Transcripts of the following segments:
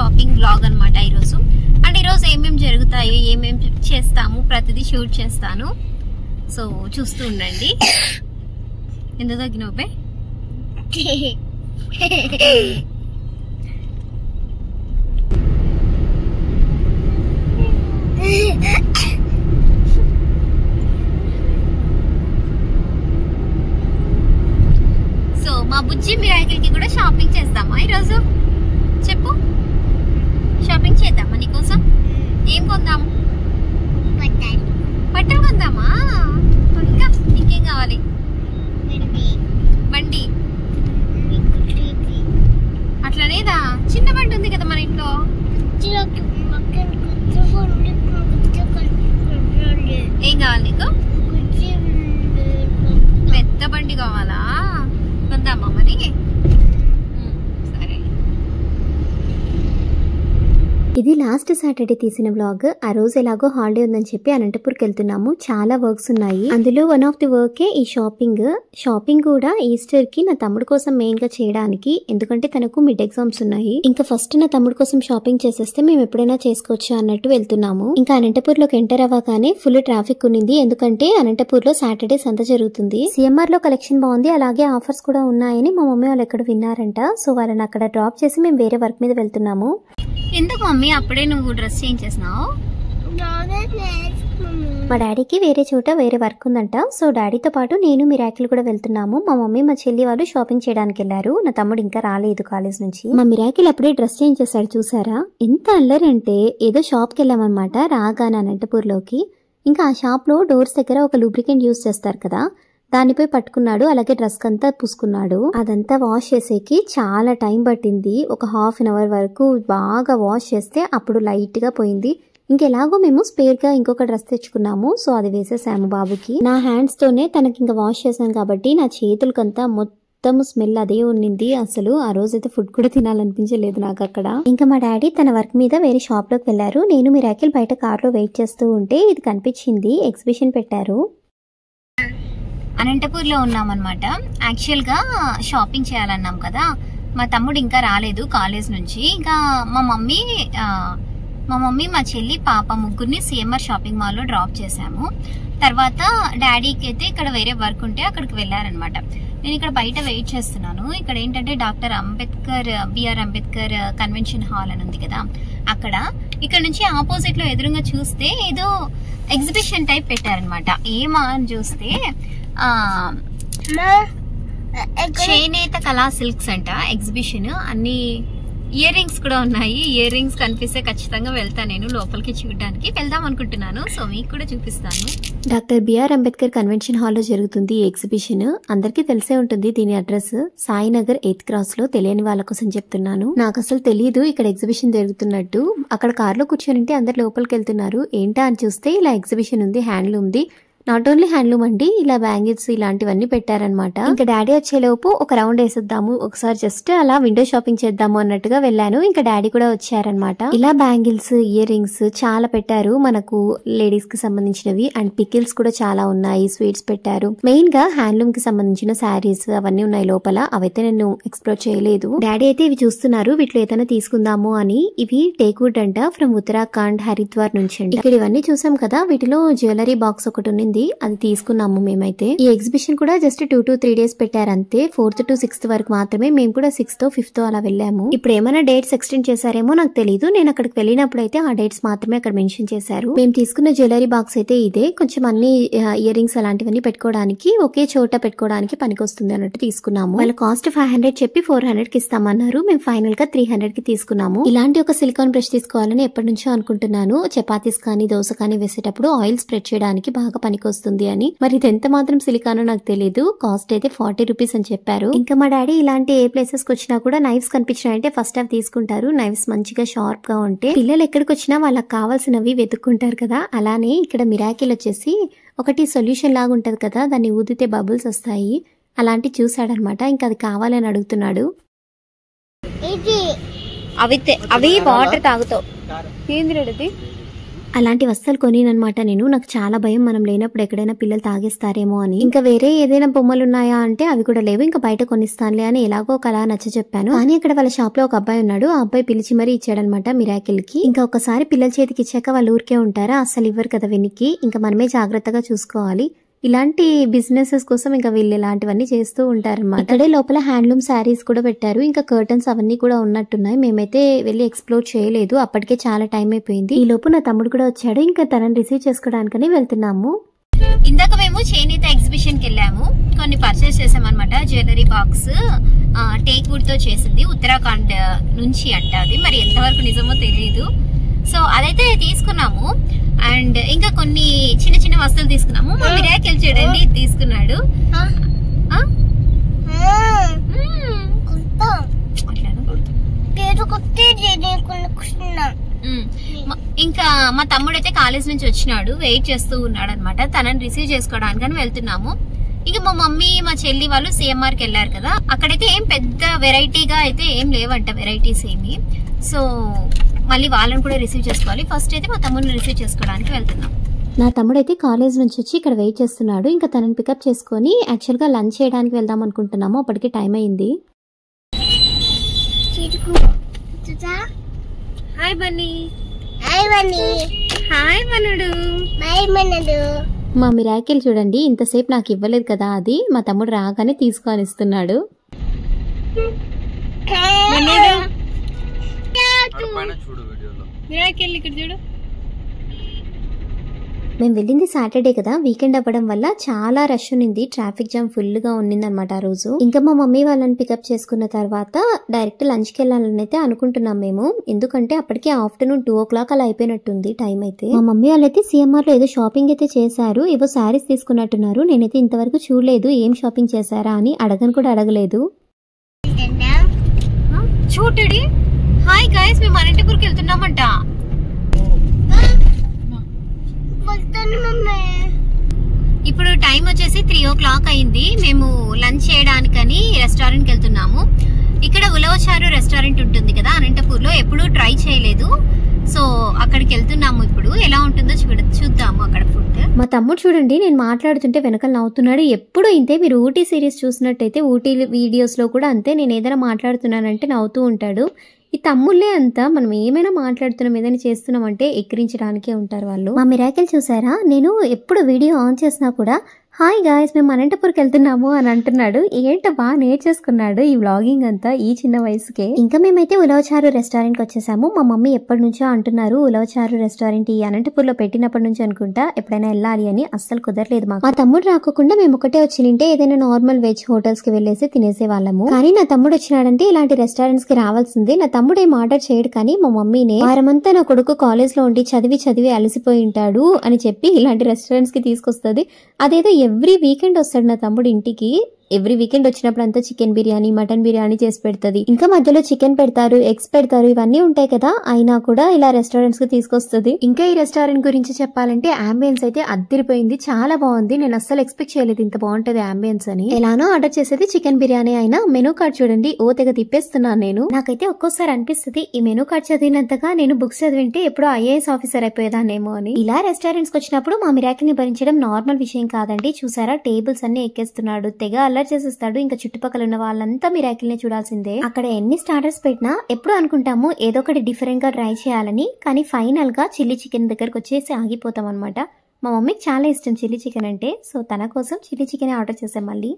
Shopping blog అన్నమాట ఈరోజు. And ఈరోజు ఏమేమి జరుగుతాయి, ఏమేమి చేస్తాము, ప్రతిదీ షూట్ చేస్తాను. సో చూస్తూ ఉండండి. ఎందుకు తగ్గినోపే సో మా బుజ్జి మిరాకిల్కి కూడా షాపింగ్ చేద్దామా ఈరోజు? చెప్పు, షాపింగ్ చేద్దామా నీకోసం? ఏం కొందాం? బట్టలు కొందామా? ఇంకా నీకేం కావాలి? బండి అట్లనేదా? చిన్న బండి ఉంది కదా మన ఇంట్లో. ఏం కావాలి నీకు? పెద్ద బండి కావాలా? కొందామా మరి? సరే. ఇది లాస్ట్ సాటర్డే తీసిన వ్లాగ్. ఆ రోజు ఎలాగో హాలిడే ఉందని చెప్పి అనంతపూర్కి వెళ్తున్నాము. చాలా వర్క్స్ ఉన్నాయి. అందులో వన్ ఆఫ్ ది వర్కే ఈ షాపింగ్ కూడా ఈస్టర్ కి నా తమ్ముడు కోసం మెయిన్ గా చేయడానికి. ఎందుకంటే తనకు మిడ్ ఎగ్జామ్స్ ఉన్నాయి. ఇంకా ఫస్ట్ నా తమ్ముడు కోసం షాపింగ్ చేసేస్తే మేము ఎప్పుడైనా చేసుకోవచ్చు అన్నట్టు వెళ్తున్నాము. ఇంకా అనంతపూర్ లోకి ఎంటర్ అవ్వగానే ఫుల్ ట్రాఫిక్ ఉన్నింది. ఎందుకంటే అనంతపూర్ లో సాటర్డే సంత జరుగుతుంది. సిఎంఆర్ లో కలెక్షన్ బాగుంది, అలాగే ఆఫర్స్ కూడా ఉన్నాయని మా మమ్మీ వాళ్ళు ఎక్కడ విన్నారంట. సో వాళ్ళని అక్కడ డ్రాప్ చేసి మేము వేరే వర్క్ మీద వెళ్తున్నాము. ఎందుకు మమ్మీ అప్పుడే నువ్వు డ్రెస్ చేంజ్ చేసినావు? మా డాడీకి వేరే చోట వేరే వర్క్ ఉందంట. సో డాడీతో పాటు నేను మిరాకిల్ కూడా వెళ్తున్నాము. మా మమ్మీ మా చెల్లి వాళ్ళు షాపింగ్ చేయడానికి వెళ్ళారు. నా తమ్ముడు ఇంకా రాలేదు కాలేజ్ నుంచి. మా మిరాకిల్ అప్పుడే డ్రెస్ చేంజ్ చేశాడు. చూసారా ఎంత అల్లరి అంటే, ఏదో షాప్కి వెళ్ళామన్నమాట రాగానే అనంతపూర్లోకి. ఇంకా ఆ షాప్ లో డోర్స్ దగ్గర ఒక లూబ్రికెంట్ యూజ్ చేస్తారు కదా, దానిపై పట్టుకున్నాడు. అలాగే డ్రెస్ కంతా పూసుకున్నాడు. అదంతా వాష్ చేసేకి చాలా టైం పట్టింది. ఒక హాఫ్ అన్ అవర్ వరకు బాగా వాష్ చేస్తే అప్పుడు లైట్ గా పోయింది. ఇంకెలాగో మేము స్పేర్ గా ఇంకొక డ్రెస్ తెచ్చుకున్నాము. సో అది వేసేసాము బాబుకి. నా హ్యాండ్స్ తోనే తనకి ఇంకా వాష్ చేశాను కాబట్టి నా చేతులకంతా మొత్తం స్మెల్ అదే ఉన్నింది. అసలు ఆ రోజైతే ఫుడ్ కూడా తినాలనిపించలేదు నాకు అక్కడ. ఇంకా మా డాడీ తన వర్క్ మీద వేరే షాప్ లోకి వెళ్లారు. నేను మిరాకిల్ బయట కార్ లో వెయిట్ చేస్తూ ఉంటే ఇది కనిపించింది. ఎగ్జిబిషన్ పెట్టారు. అనంతపూర్ లో ఉన్నామన్నమాట. యాక్చువల్ గా షాపింగ్ చేయాలన్నాం కదా, మా తమ్ముడు ఇంకా రాలేదు కాలేజ్ నుంచి. ఇంకా మా మమ్మీ మా చెల్లి పాప ముగ్గురిని సిఎంఆర్ షాపింగ్ మాల్ లో డ్రాప్ చేసాము. తర్వాత డాడీకి అయితే ఇక్కడ వేరే వర్క్ ఉంటే అక్కడికి వెళ్ళారనమాట. నేను ఇక్కడ బయట వెయిట్ చేస్తున్నాను. ఇక్కడ ఏంటంటే బిఆర్ అంబేద్కర్ కన్వెన్షన్ హాల్ అని ఉంది కదా అక్కడ. ఇక్కడ నుంచి ఆపోజిట్ లో ఎదురుగా చూస్తే ఏదో ఎగ్జిబిషన్ టైప్ పెట్టారనమాట. ఏమా అని చూస్తే చేనేత కళా సిల్క్స్ అంట ఎగ్జిబిషన్. అన్ని ఇయర్ రింగ్స్ కూడా ఉన్నాయి. ఇయర్ రింగ్స్ కనిపిస్తే ఖచ్చితంగా వెళ్తా నేను లోపలికి చూడడానికి. వెళ్దాం అనుకుంటున్నాను. సో మీకు కూడా చూపిస్తాను. Doctor B R Ambedkar convention hall లో జరుగుతుంది ఈ ఎగ్జిబిషన్. అందరికీ తెలిసే ఉంటుంది దీని అడ్రస్. సాయినగర్ 8th క్రాస్ లో. తెలియని వాళ్ళ కోసం చెప్తున్నాను. నాకు అసలు తెలియదు ఇక్కడ ఎగ్జిబిషన్ జరుగుతున్నట్టు. అక్కడ కార్ లో కూర్చొని అందరు లోపలికి వెళ్తున్నారు. ఏంటా అని చూస్తే ఇలా ఎగ్జిబిషన్ ఉంది, handloom the. Not only handloom అండి, ఇలా బ్యాంగిల్స్ ఇలాంటివన్నీ పెట్టారనమాట. ఇంకా డాడీ వచ్చేలోపు ఒక రౌండ్ వేసేద్దాము, ఒకసారి జస్ట్ అలా విండో షాపింగ్ చేద్దాము అన్నట్టుగా వెళ్ళాను. ఇంకా డాడీ కూడా వచ్చారనమాట. ఇలా బ్యాంగిల్స్, ఇయర్ రింగ్స్ చాలా పెట్టారు మనకు లేడీస్ కి సంబంధించినవి. అండ్ పికిల్స్ కూడా చాలా ఉన్నాయి, స్వీట్స్ పెట్టారు. మెయిన్ గా హ్యాండ్లూమ్ కి సంబంధించిన శారీస్ అవన్నీ ఉన్నాయి లోపల. అవైతే నేను ఎక్స్ప్లోర్ చేయలేదు. డాడీ అయితే ఇవి చూస్తున్నారు, వీటిలో ఏదైనా తీసుకుందాము అని. ఇవి టేక్వుడ్ అంట, ఫ్రమ్ ఉత్తరాఖండ్ హరిద్వార్ నుంచి అండి. ఇక్కడ ఇవన్నీ చూసాం కదా, వీటిలో జ్యువెలరీ బాక్స్ ఒకటి ఉంది, అది తీసుకున్నాము మేమైతే. ఈ ఎగ్జిబిషన్ కూడా జస్ట్ 2 to 3 days పెట్టారు అంతే. 4th to 6th వరకు మాత్రమే. మేము కూడా 6th, 5th అలా వెళ్ళాము. ఇప్పుడు ఏమైనా డేట్స్ ఎక్స్టెండ్ చేశారేమో నాకు తెలియదు. నేను అక్కడికి వెళ్ళినప్పుడు అయితే ఆ డేట్స్ మాత్రమే అక్కడ మెన్షన్ చేశారు. మేము తీసుకున్న జ్యువెలరీ బాక్స్ అయితే ఇదే. కొంచెం అన్ని ఇయర్ రింగ్స్ అలాంటివన్నీ పెట్టుకోవడానికి, ఒకే చోట పెట్టుకోవడానికి పనికొస్తుంది అన్నట్టు తీసుకున్నాము. వాళ్ళ కాస్ట్ 500 చెప్పి 400 కి ఇస్తామన్నారు. మేము ఫైనల్ గా 300 కి తీసుకున్నాము. ఇలాంటి ఒక సిలికాన్ బ్రష్ తీసుకోవాలని ఎప్పటి నుంచో అనుకుంటున్నాను. చపాతీస్ కానీ దోశ కానీ వేసేటప్పుడు ఆయిల్ స్ప్రెడ్ చేయడానికి బాగా పనికొస్తుంది అని. మరి ఇది ఎంత మాత్రం సిలికానో నాకు తెలియదు. కాస్ట్ అయితే 40 రూపీస్ అని చెప్పారు. ఇంకా మా డాడీ ఇలాంటి ఏ ప్లేసెస్ కి వచ్చినా కూడా నైఫ్స్ కనిపించినాయంటే ఫస్ట్ అవి తీసుకుంటారు. నైఫ్స్ మంచిగా షార్ప్ గా ఉంటే పిల్లలు ఎక్కడికి వచ్చినా వాళ్ళకి కావాల్సినవి వెతుక్కుంటారు కదా. అలానే ఇక్కడ మిరాకిల్ వచ్చేసి ఒకటి సొల్యూషన్ లాగా ఉంటది కదా, దాన్ని ఊదితే బబుల్స్ వస్తాయి. అలాంటి చూసాడనమాట. ఇంకా అది కావాలని అడుగుతున్నాడు. అవి వాటర్ తాగుతావు ఏంది? అలాంటి వస్తువులు కొనినమాట నేను. నాకు చాలా భయం మనం లేనప్పుడు ఎక్కడైనా పిల్లలు తాగేస్తారేమో అని. ఇంకా వేరే ఏదైనా బొమ్మలు ఉన్నాయా అంటే అవి కూడా లేవు, ఇంకా బయట కొనిస్తానులే అని ఎలాగో ఒకలా నచ్చ చెప్పాను. కానీ ఇక్కడ వాళ్ళ షాప్ లో ఒక అబ్బాయి ఉన్నాడు, ఆ అబ్బాయి పిలిచి మరీ ఇచ్చాడనమాట మిరాకిల్ కి. ఇంకా ఒకసారి పిల్లల చేతికి ఇచ్చాక వాళ్ళు ఊరికే ఉంటారా, అస్సలు ఇవ్వరు కదా వెనక్కి. ఇంకా మనమే జాగ్రత్తగా చూసుకోవాలి. ఇలాంటి బిజినెసెస్ కోసం ఇంకా వీళ్ళు ఇలాంటివన్నీ చేస్తూ ఉంటారన్నమాట. ఇక్కడే లోపల హ్యాండ్లూమ్ శారీస్ కూడా పెట్టారు, ఇంకా కర్టన్స్ అవన్నీ కూడా ఉన్నట్టున్నాయి. మేమైతే వెళ్ళి ఎక్స్ప్లోర్ చేయలేదు, అప్పటికే చాలా టైం అయిపోయింది. ఈ లోపు నా తమ్ముడు కూడా వచ్చాడు, ఇంకా తనని రిసీవ్ చేసుకోవడానికని వెళ్తున్నాము. ఇందాక మేము చేనేత ఎగ్జిబిషన్ కి వెళ్ళాము, కొన్ని పర్చేస్ చేసామన్నమాట. జ్యువెలరీ బాక్స్ టేక్ వుడ్ తో చేసింది, ఉత్తరాఖండ్ నుంచి అంట. అది మరి ఎంతవరకు నిజమో తెలియదు. సో అదైతే తీసుకున్నాము. అండ్ ఇంకా కొన్ని చిన్న చిన్న వస్తువులు తీసుకున్నాము. మా మిరాకిల్ చూడండి తీసుకున్నాడు. ఇంకా మా తమ్ముడైతే కాలేజ్ నుంచి వచ్చినాడు, వెయిట్ చేస్తూ ఉన్నాడు అనమాట. తనని రిసీవ్ చేసుకోవడానికి వెళ్తున్నాము. ఇంకా మా మమ్మీ మా చెల్లి వాళ్ళు సిఎంఆర్ కి వెళ్ళారు కదా, అక్కడైతే ఏం పెద్ద వెరైటీగా అయితే ఏం లేవంట, వెరైటీస్ ఏమి. సో మళ్ళీ వాళ్ళని కూడా రిసీవ్ చేసుకోవాలి. ఫస్ట్ అయితే మా తమ్ముడిని రిసీవ్ చేసుకోవడానికి వెళ్తున్నాం. నా తమ్ముడైతే కాలేజ్ నుంచి వచ్చి ఇక్కడ వెయిట్ చేస్తున్నాడు. ఇంకా తనని పికప్ చేసుకుని యాక్చువల్ గా లంచ్ చేయడానికి వెళ్దాం అనుకుంటున్నాము, అప్పటికి టైం అయింది. హాయ్ బన్నీ. హాయ్ మనుడు. మా మిరాకిల్ చూడండి ఇంతసేపు నాకు ఇవ్వలేదు కదా, అది మా తమ్ముడు రాగానే తీసుకొని ఇస్తున్నాడు. మేము వెళ్ళింది సాటర్డే కదా, వీకెండ్ అవ్వడం వల్ల చాలా రష్ ఉన్నింది, ట్రాఫిక్ జామ్ ఫుల్ గా ఉన్నింది అనమాట ఆ రోజు. ఇంకా మా మమ్మీ వాళ్ళని పికప్ చేసుకున్న తర్వాత డైరెక్ట్ లంచ్ కి వెళ్ళాలని అయితే అనుకుంటున్నాం మేము. ఎందుకంటే అప్పటికే ఆఫ్టర్నూన్ 2 o'clock అలా అయిపోయినట్టుంది టైం అయితే. మా మమ్మీ వాళ్ళైతే సిఎంఆర్ లో ఏదో షాపింగ్ అయితే చేశారు, ఏవో శారీస్ తీసుకున్నట్టున్నారు. నేనైతే ఇంతవరకు చూడలేదు, ఏం షాపింగ్ చేశారా అని అడగను కూడా అడగలేదు. చూడండి. హాయ్ గైస్, మేము అనంతపూర్కి వెళ్తున్నామంట. ఇప్పుడు టైం వచ్చేసి 3 o'clock అయింది. మేము లంచ్ చేయడానికని రెస్టారెంట్ కి వెళ్తున్నాము. ఇక్కడ ఉలవచారు రెస్టారెంట్ ఉంటుంది కదా అనంతపూర్ లో, ఎప్పుడూ ట్రై చేయలేదు. సో అక్కడికి వెళ్తున్నాము. ఇప్పుడు ఎలా ఉంటుందో చూద్దాము అక్కడ ఫుడ్. మా తమ్ముడు చూడండి నేను మాట్లాడుతుంటే వెనకాల నవ్వుతున్నాడు. ఎప్పుడు ఇంతే, మీరు ఊటీ సిరీస్ చూసినట్టయితే ఊటీ వీడియోస్ లో కూడా అంతే, నేను ఏదైనా మాట్లాడుతున్నానంటే నవ్వుతూ ఉంటాడు. ఈ తమ్ముళ్ళే అంతా, మనం ఏమైనా మాట్లాడుతున్నాం ఏదైనా చేస్తున్నాం అంటే ఎక్కిరించడానికే ఉంటారు వాళ్ళు. మా మిరాకిల్ చూసారా, నేను ఎప్పుడు వీడియో ఆన్ చేసినా కూడా హాయ్ గాయస్ మేము అనంతపూర్కి వెళ్తున్నాము అని అంటున్నాడు. ఏంటో బాగా నేర్చేసుకున్నాడు ఈ వ్లాగింగ్ అంతా ఈ చిన్న వయసుకే. ఇంకా మేమైతే ఉలవచారు రెస్టారెంట్ కి వచ్చేసాము. మా మమ్మీ ఎప్పటి నుంచో అంటున్నారు ఉలవచారు రెస్టారెంట్ ఈ అనంతపూర్ లో పెట్టినప్పటి నుంచి అనుకుంటా ఎప్పుడైనా వెళ్ళాలి అని, అస్సలు కుదరలేదు మాకు. మా తమ్ముడు రాకుండా మేము ఒకటే వచ్చి నింటే ఏదైనా నార్మల్ వెజ్ హోటల్స్ కి వెళ్ళేసి తినేసే వాళ్ళము. కానీ నా తమ్ముడు వచ్చినాడంటే ఇలాంటి రెస్టారెంట్స్ కి రావాల్సిందే. నా తమ్ముడు ఏం ఆర్డర్ చేయడు, కానీ మా మమ్మీనే వారమంతా నా కొడుకు కాలేజ్ లో ఉండి చదివి అలసిపోయి ఉంటాడు అని చెప్పి ఇలాంటి రెస్టారెంట్స్ కి తీసుకొస్తుంది. అదేదో ఎవ్రీ వీకెండ్ వస్తాడు నా తమ్ముడు ఇంటికి. ఎవ్రీ వీకెండ్ వచ్చినప్పుడు అంతా చికెన్ బిర్యానీ మటన్ బిర్యానీ చేసి పెడుతుంది. ఇంకా మధ్యలో చికెన్ పెడతారు, ఎగ్స్ పెడతారు, ఇవన్నీ ఉంటాయి కదా. అయినా కూడా ఇలా రెస్టారెంట్స్ కి తీసుకొస్తుంది. ఇంకా ఈ రెస్టారెంట్ గురించి చెప్పాలంటే అంబియన్స్ అయితే అద్దరిపోయింది, చాలా బాగుంది. నేను అస్సలు ఎక్స్పెక్ట్ చేయలేదు ఇంత బాగుంటది అంబియన్స్ అని. ఎలానో ఆర్డర్ చేసేది చికెన్ బిర్యానీ అయినా మెనూ కార్డ్ చూడండి ఓ తెగ తిప్పేస్తున్నాను నేను. నాకైతే ఒక్కోసారి అనిపిస్తుంది ఈ మెనూ కార్డ్ చదివినంతగా నేను బుక్స్ చదివింటే ఎప్పుడో ఐఏఎస్ ఆఫీసర్ అయిపోయేదాన్నేమో అని. ఇలా రెస్టారెంట్స్ కి వచ్చినప్పుడు మా మిరాకిల్ ని భరించడం నార్మల్ విషయం కాదండి. చూసారా టేబుల్స్ అన్ని ఎక్కేస్తున్నాడు, తెగ అల్లరి చేసేస్తాడు. ఇంకా చుట్టుపక్కల ఉన్న వాళ్ళంతా మిరాకిల్ ని చూడాల్సిందే. అక్కడ ఎన్ని స్టార్టర్స్ పెట్టినా ఎప్పుడు అనుకుంటాము ఏదో ఒకటి డిఫరెంట్ గా ట్రై చేయాలని, కానీ ఫైనల్ గా చిల్లీ చికెన్ దగ్గరకు వచ్చేసి ఆగిపోతాం అనమాట. మా మమ్మీకి చాలా ఇష్టం చిల్లీ చికెన్ అంటే, సో తన కోసం చిల్లీ చికెన్ ఆర్డర్ చేసాం. మళ్ళీ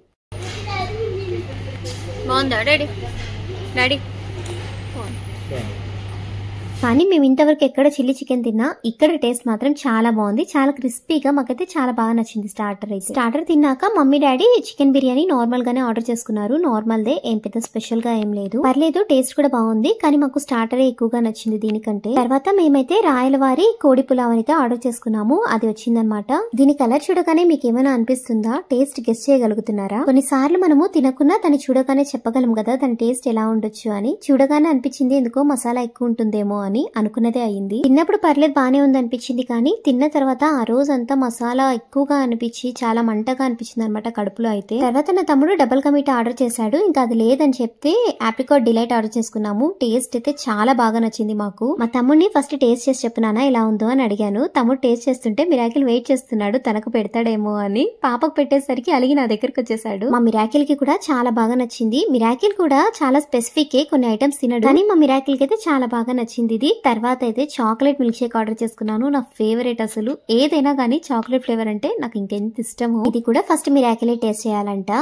బాగుందా డాడీ? డాడీ కానీ మేము ఇంతవరకు ఎక్కడ చిల్లీ చికెన్ తిన్నా ఇక్కడ టేస్ట్ మాత్రం చాలా బాగుంది, చాలా క్రిస్పీగా. మాకైతే చాలా బాగా నచ్చింది స్టార్టర్ అయితే. స్టార్టర్ తిన్నాక mummy daddy chicken biryani normal గానే ఆర్డర్ చేసుకున్నారు. నార్మల్ దే, ఏం పెద్ద స్పెషల్ గా ఏం లేదు, పర్లేదు టేస్ట్ కూడా బాగుంది. కానీ మాకు స్టార్టరే ఎక్కువగా నచ్చింది దీనికంటే. తర్వాత మేమైతే రాయలవారి కోడి పులావ్ అయితే ఆర్డర్ చేసుకున్నాము, అది వచ్చిందనమాట. దీని కలర్ చూడగానే మీకు ఏమైనా అనిపిస్తుందా? టేస్ట్ గెస్ చేయగలుగుతున్నారా? కొన్నిసార్లు మనము తినకున్నా దాన్ని చూడగానే చెప్పగలం కదా దాని టేస్ట్ ఎలా ఉండొచ్చు అని. చూడగానే అనిపించింది ఎందుకో మసాలా ఎక్కువ ఉంటుందేమో అని. అని అనుకున్నదే అయింది. తిన్నప్పుడు పర్లేదు బానే ఉంది అనిపించింది, కానీ తిన్న తర్వాత ఆ రోజంతా మసాలా ఎక్కువగా అనిపించి చాలా మంటగా అనిపించింది అనమాట కడుపులో అయితే. తర్వాత నా తమ్ముడు డబుల్ కమీటా ఆర్డర్ చేశాడు, ఇంకా అది లేదని చెప్తే ఆప్రికాట్ డిలైట్ ఆర్డర్ చేసుకున్నాము. టేస్ట్ అయితే చాలా బాగా నచ్చింది మాకు. మా తమ్ముడిని ఫస్ట్ టేస్ట్ చేసి చెప్పినానా ఎలా ఉందో అని అడిగాను. తమ్ముడు టేస్ట్ చేస్తుంటే మిరాకిల్ వెయిట్ చేస్తున్నాడు తనకు పెడతాడేమో అని. పాపకు పెట్టేసరికి అలిగి నా దగ్గరకు వచ్చేసాడు. మా మిరాకిల్ కి కూడా చాలా బాగా నచ్చింది. మిరాకిల్ కూడా చాలా స్పెసిఫిక్ కొన్ని ఐటమ్స్ తినడు, కానీ మా మిరాకిల్ కి అయితే చాలా బాగా నచ్చింది ఇది. తర్వాత అయితే చాక్లెట్ మిల్క్ షేక్ ఆర్డర్ చేసుకున్నాను. నా ఫేవరెట్, అసలు ఏదైనా కానీ చాక్లెట్ ఫ్లేవర్ అంటే నాకు ఇంకెంత ఇష్టమో. ఇది కూడా ఫస్ట్ మిరాకిల్ టేస్ట్ చేయాలంట.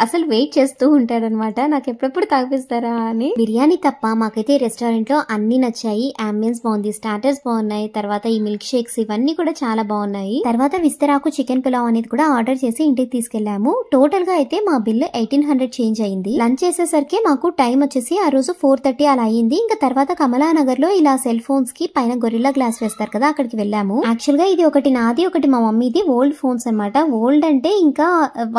అసలు వెయిట్ చేస్తూ ఉంటాడనమాట నాకు ఎప్పుడెప్పుడు తాగిపిస్తారా అని. బిర్యానీ తప్ప మాకైతే రెస్టారెంట్ లో అన్ని నచ్చాయి. అంబియన్స్ బాగుంది, స్టార్టర్స్ బాగున్నాయి, తర్వాత ఈ మిల్క్ షేక్స్ ఇవన్నీ కూడా చాలా బాగున్నాయి. తర్వాత విస్తరాకు చికెన్ పులావ్ అనేది కూడా ఆర్డర్ చేసి ఇంటికి తీసుకెళ్లాము. టోటల్ గా అయితే మా బిల్ 1800 చేంజ్ అయింది. లంచ్ చేసేసరికి మాకు టైం వచ్చేసి ఆ రోజు 4:30 అలా అయింది. ఇంకా తర్వాత కమలానగర్ లో ఇలా సెల్ ఫోన్స్ కి పైన గొరిల్లా గ్లాస్ వేస్తారు కదా, అక్కడికి వెళ్ళాము. యాక్చువల్ గా ఇది ఒకటి నాది, ఒకటి మా మమ్మీది ఓల్డ్ ఫోన్స్ అనమాట. ఓల్డ్ అంటే ఇంకా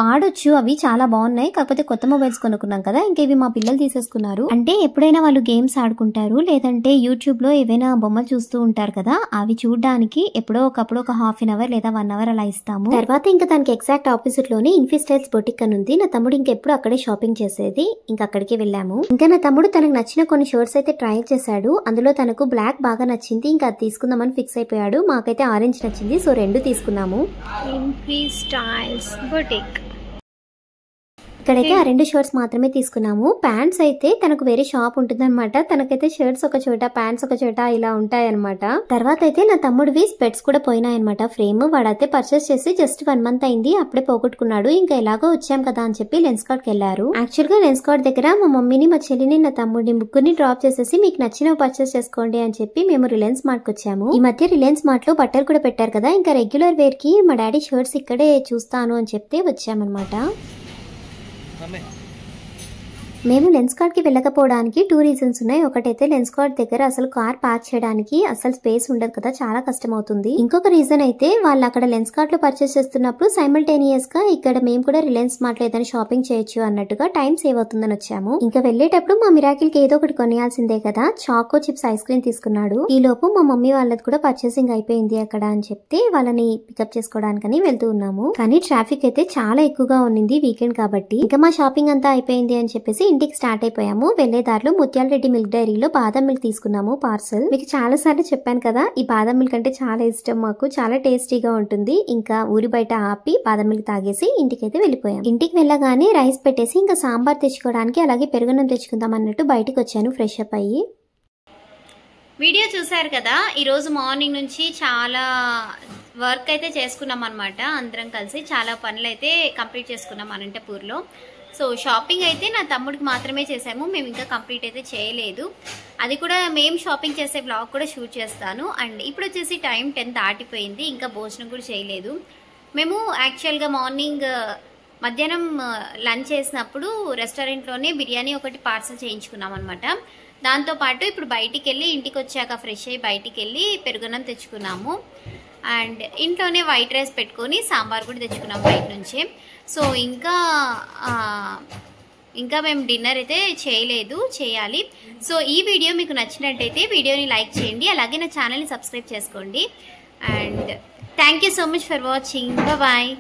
వాడొచ్చు, అవి చాలా బాగున్నాయి. కాకపోతే కొత్త మొబైల్స్ కొనుక్కున్నాం కదా, ఇంకా ఇవి మా పిల్లలు తీసేసుకున్నారు. అంటే ఎప్పుడైనా వాళ్ళు గేమ్స్ ఆడుకుంటారు, లేదంటే యూట్యూబ్ లో ఏవైనా బొమ్మలు చూస్తూ ఉంటారు కదా, అవి చూడడానికి ఎప్పుడో ఒకప్పుడు ఒక ½ an hour లేదా 1 hour అలా ఇస్తాము. తర్వాత ఇంకా దానికి ఎగ్జాక్ట్ ఆపోజిట్ లోనే ఇన్ఫిస్టైల్స్ బొటిక్ అని ఉంది. నా తమ్ముడు ఇంకెప్పుడు అక్కడే షాపింగ్ చేసేది, ఇంకా అక్కడికి వెళ్ళాము. ఇంకా నా తమ్ముడు తనకు నచ్చిన కొన్ని షర్ట్స్ అయితే ట్రై చేశాడు. అందులో తనకు బ్లాక్ బాగా నచ్చింది, ఇంకా అది తీసుకుందామని ఫిక్స్ అయిపోయాడు. మాకైతే ఆరెంజ్ నచ్చింది, సో 2 తీసుకున్నాము. ఇన్ఫిస్టైల్స్ బొటిక్. ఇక్కడైతే ఆ 2 షర్ట్స్ మాత్రమే తీసుకున్నాము. ప్యాంట్స్ అయితే తనకు వేరే షాప్ ఉంటుందన్నమాట. తనకైతే షర్ట్స్ ఒక చోట, ప్యాంట్స్ ఒక చోట ఇలా ఉంటాయన్నమాట. తర్వాత అయితే నా తమ్ముడివి స్పెట్స్ కూడా పోయినాయన్నమాట ఫ్రేమ్. వాడైతే పర్చేస్ చేసి జస్ట్ 1 month అయింది, అప్పుడే పోగొట్టుకున్నాడు. ఇంకా ఎలాగో వచ్చాం కదా అని చెప్పి లెన్స్ కార్డ్ కి వెళ్లారు. యాక్చువల్ గా లెన్స్ కార్డ్ దగ్గర మా మమ్మీని, మా చెల్లిని, నా తమ్ముడిని ముగ్గురిని డ్రాప్ చేసేసి మీకు నచ్చినవి పర్చేస్ చేసుకోండి అని చెప్పి మేము రిలయన్స్ మార్ట్ కి వచ్చాము. ఈ మధ్య రిలయన్స్ మార్ట్ లో బట్టలు కూడా పెట్టారు కదా, ఇంకా రెగ్యులర్ వేర్ కి మా డాడీ షర్ట్స్ ఇక్కడే చూస్తాను అని చెప్తే వచ్చామన్నమాట. మేము లెన్స్ కార్డ్ కి వెళ్ళకపోవడానికి 2 reasons ఉన్నాయి. ఒకటైతే లెన్స్ కార్డ్ దగ్గర అసలు కార్ పార్క్ చేయడానికి అసలు స్పేస్ ఉండదు కదా, చాలా కష్టం అవుతుంది. ఇంకొక రీజన్ అయితే వాళ్ళు అక్కడ లెన్స్ కార్డ్ లో పర్చేస్ చేస్తున్నప్పుడు సైమల్టేనియస్ గా ఇక్కడ మేము కూడా రిలయన్స్ మార్ట్ లో ఏదైనా షాపింగ్ చేయొచ్చు అన్నట్టుగా టైం సేవ్ అవుతుందని వచ్చాము. ఇంకా వెళ్లేటప్పుడు మా మిరాకిల్ కి ఏదో ఒకటి కొనియాల్సిందే కదా, చాకో చిప్స్ ఐస్ క్రీమ్ తీసుకున్నాడు. ఈ లోపు మా మమ్మీ వాళ్ళది కూడా పర్చేసింగ్ అయిపోయింది అక్కడ అని చెప్తే వాళ్ళని పికప్ చేసుకోవడానికని వెళ్తూ ఉన్నాము. కానీ ట్రాఫిక్ అయితే చాలా ఎక్కువగా ఉన్నింది వీకెండ్ కాబట్టి. ఇంకా మా షాపింగ్ అంతా అయిపోయింది అని చెప్పేసి ఇంటికి స్టార్ట్ అయిపోయాము. వెళ్లేదారిలో ముత్యాల రెడ్డి మిల్క్ డైరీలో బాదం మిల్క్ తీసుకున్నాము పార్సల్. మీకు చాలా సార్లు చెప్పాను కదా, ఈ బాదం మిల్క్ అంటే చాలా ఇష్టం మాకు, చాలా టేస్టీగా ఉంటుంది. ఇంకా ఊరి బయట ఆపి బాదం మిల్క్ తాగేసి ఇంటికైతే వెళ్ళిపోయాం. ఇంటికి వెళ్ళగానే రైస్ పెట్టేసి ఇంకా సాంబార్ తెచ్చుకోవడానికి అలాగే పెరుగన్నం తెచ్చుకుందాం అన్నట్టు బయటకు వచ్చాను ఫ్రెష్ అప్ అయ్యి. వీడియో చూసారు కదా, ఈరోజు మార్నింగ్ నుంచి చాలా వర్క్ అయితే చేసుకున్నాం అనమాట. అందరం కలిసి చాలా పనులు అయితే కంప్లీట్ చేసుకున్నాం అనంతపూర్లో. సో షాపింగ్ అయితే నా తమ్ముడికి మాత్రమే చేసాము, మేము ఇంకా కంప్లీట్ అయితే చేయలేదు. అది కూడా మేము షాపింగ్ చేసే బ్లాగ్ కూడా షూట్ చేస్తాను. అండ్ ఇప్పుడు వచ్చేసి టైం 10 దాటిపోయింది, ఇంకా భోజనం కూడా చేయలేదు. మేము యాక్చువల్గా మార్నింగ్ మధ్యాహ్నం లంచ్ చేసినప్పుడు రెస్టారెంట్లోనే బిర్యానీ ఒకటి పార్సల్ చేయించుకున్నాం అనమాట. దాంతోపాటు ఇప్పుడు బయటికి వెళ్ళి ఇంటికి వచ్చాక ఫ్రెష్ అయ్యి బయటికి వెళ్ళి పెరుగన్నం తెచ్చుకున్నాము. అండ్ ఇంట్లోనే వైట్ రైస్ పెట్టుకొని సాంబార్ కూడా తెచ్చుకున్నాం బయట నుంచే. సో ఇంకా మేము డిన్నర్ అయితే చేయలేదు, చేయాలి. సో ఈ వీడియో మీకు నచ్చినట్టయితే వీడియోని లైక్ చేయండి, అలాగే నా ఛానల్ని సబ్స్క్రైబ్ చేసుకోండి. And thank you so much for watching. Bye.